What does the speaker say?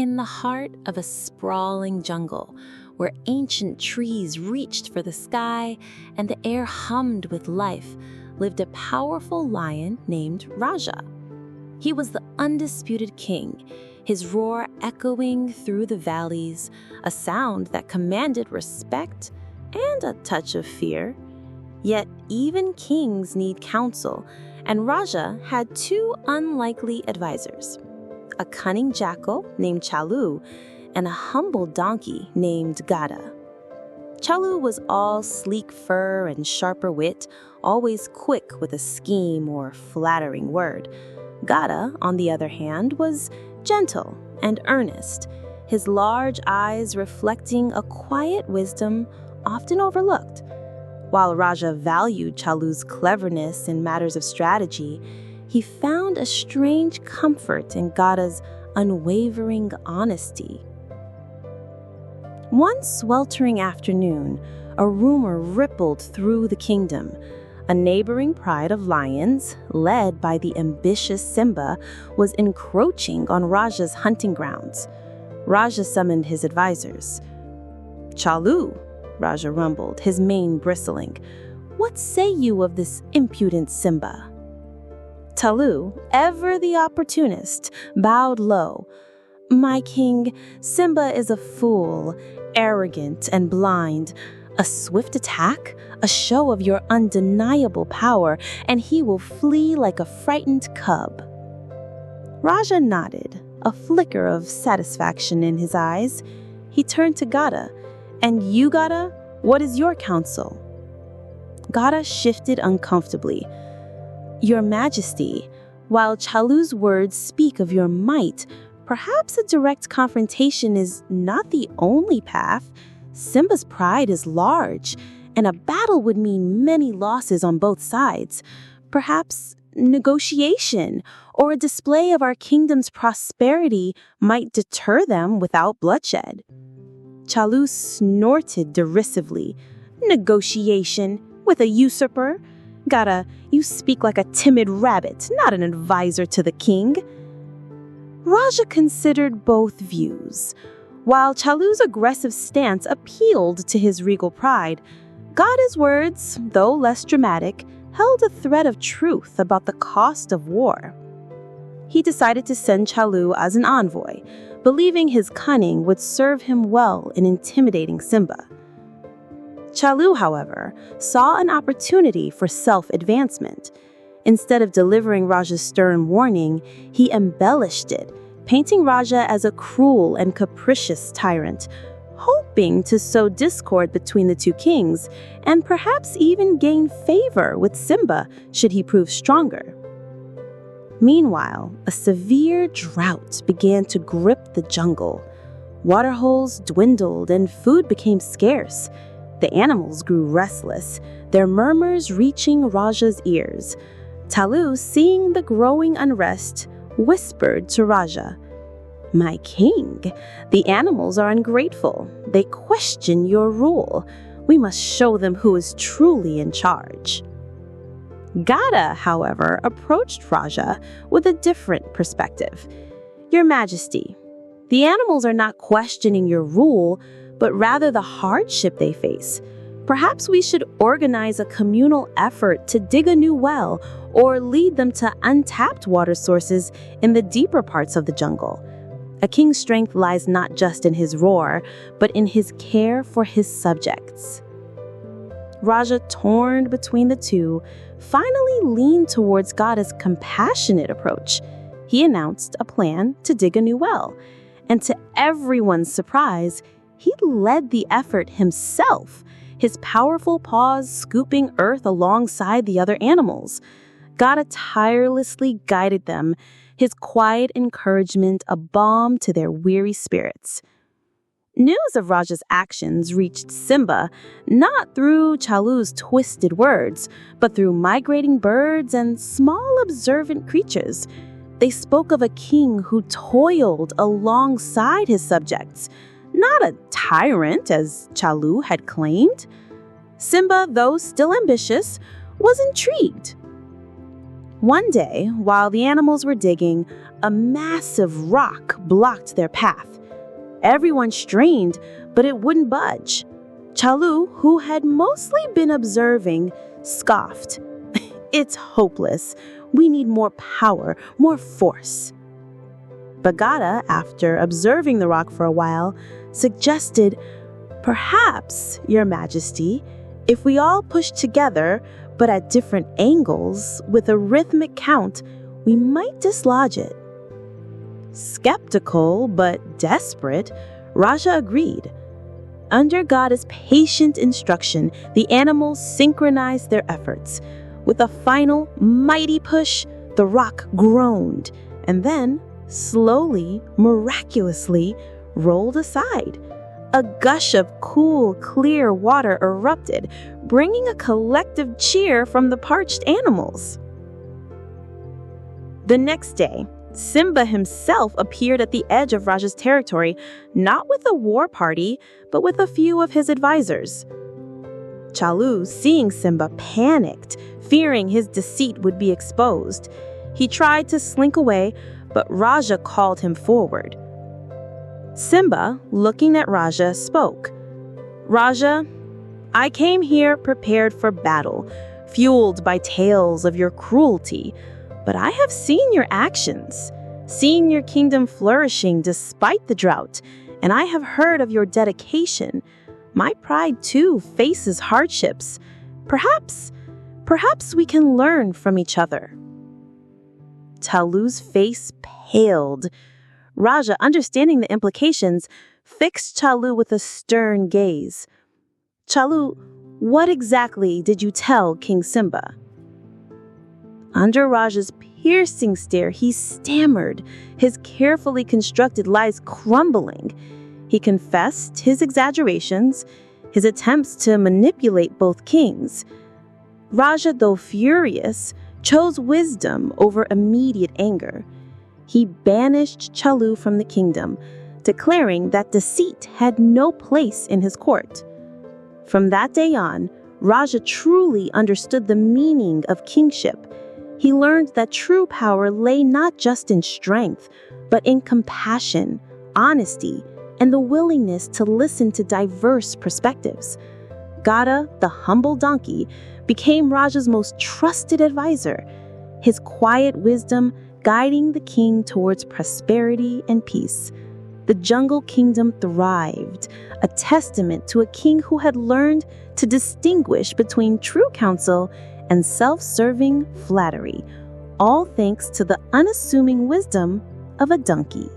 In the heart of a sprawling jungle, where ancient trees reached for the sky and the air hummed with life, lived a powerful lion named Raja. He was the undisputed king, his roar echoing through the valleys, a sound that commanded respect and a touch of fear. Yet even kings need counsel, and Raja had two unlikely advisors: a cunning jackal named Chalu and a humble donkey named Gada. Chalu was all sleek fur and sharper wit, always quick with a scheme or flattering word. Gada, on the other hand, was gentle and earnest, his large eyes reflecting a quiet wisdom often overlooked. While Raja valued Chalu's cleverness in matters of strategy, he found a strange comfort in Gada's unwavering honesty. One sweltering afternoon, a rumor rippled through the kingdom. A neighboring pride of lions, led by the ambitious Simba, was encroaching on Raja's hunting grounds. Raja summoned his advisors. "Chalu," Raja rumbled, his mane bristling, "what say you of this impudent Simba?" Chalu, ever the opportunist, bowed low. "My king, Simba is a fool, arrogant and blind. A swift attack, a show of your undeniable power, and he will flee like a frightened cub." Raja nodded, a flicker of satisfaction in his eyes. He turned to Gada. "And you, Gada, what is your counsel?" Gada shifted uncomfortably. "Your Majesty, while Chalu's words speak of your might, perhaps a direct confrontation is not the only path. Simba's pride is large, and a battle would mean many losses on both sides. Perhaps negotiation or a display of our kingdom's prosperity might deter them without bloodshed." Chalu snorted derisively. "Negotiation with a usurper? Gada, you speak like a timid rabbit, not an advisor to the king." Raja considered both views. While Chalu's aggressive stance appealed to his regal pride, Gada's words, though less dramatic, held a thread of truth about the cost of war. He decided to send Chalu as an envoy, believing his cunning would serve him well in intimidating Simba. Chalu, however, saw an opportunity for self-advancement. Instead of delivering Raja's stern warning, he embellished it, painting Raja as a cruel and capricious tyrant, hoping to sow discord between the two kings and perhaps even gain favor with Simba should he prove stronger. Meanwhile, a severe drought began to grip the jungle. Waterholes dwindled and food became scarce. The animals grew restless, their murmurs reaching Raja's ears. Chalu, seeing the growing unrest, whispered to Raja, "My king, the animals are ungrateful. They question your rule. We must show them who is truly in charge." Gada, however, approached Raja with a different perspective. "Your Majesty, the animals are not questioning your rule, but rather the hardship they face. Perhaps we should organize a communal effort to dig a new well or lead them to untapped water sources in the deeper parts of the jungle. A king's strength lies not just in his roar, but in his care for his subjects." Raja, torn between the two, finally leaned towards Gada's compassionate approach. He announced a plan to dig a new well, and to everyone's surprise, he led the effort himself, his powerful paws scooping earth alongside the other animals. Gada tirelessly guided them, his quiet encouragement a balm to their weary spirits. News of Raja's actions reached Simba not through Chalu's twisted words, but through migrating birds and small observant creatures. They spoke of a king who toiled alongside his subjects, not a tyrant as Chalu had claimed. Simba, though still ambitious, was intrigued. One day, while the animals were digging, A massive rock blocked their path. Everyone strained, but it wouldn't budge. Chalu, who had mostly been observing, scoffed. "It's hopeless. We need more power, more force." Bagata, after observing the rock for a while, suggested, "Perhaps, Your Majesty, if we all push together, but at different angles, with a rhythmic count, we might dislodge it." Skeptical but desperate, Raja agreed. Under Gada's patient instruction, the animals synchronized their efforts. With a final, mighty push, the rock groaned, and then, slowly, miraculously, rolled aside. A gush of cool, clear water erupted, bringing a collective cheer from the parched animals. The next day, Simba himself appeared at the edge of Raja's territory, not with a war party, but with a few of his advisors. Chalu, seeing Simba, panicked, fearing his deceit would be exposed. He tried to slink away, but Raja called him forward. Simba, looking at Raja, spoke. "Raja, I came here prepared for battle, fueled by tales of your cruelty. But I have seen your actions, seen your kingdom flourishing despite the drought, and I have heard of your dedication. My pride, too, faces hardships. Perhaps we can learn from each other." Chalu's face paled. Raja, understanding the implications, fixed Chalu with a stern gaze. "Chalu, what exactly did you tell King Simba?" Under Raja's piercing stare, he stammered, his carefully constructed lies crumbling. He confessed his exaggerations, his attempts to manipulate both kings. Raja, though furious, chose wisdom over immediate anger. He banished Chalu from the kingdom, declaring that deceit had no place in his court. From that day on, Raja truly understood the meaning of kingship. He learned that true power lay not just in strength, but in compassion, honesty, and the willingness to listen to diverse perspectives. Gada, the humble donkey, became Raja's most trusted advisor, his quiet wisdom guiding the king towards prosperity and peace. The jungle kingdom thrived, a testament to a king who had learned to distinguish between true counsel and self-serving flattery, all thanks to the unassuming wisdom of a donkey.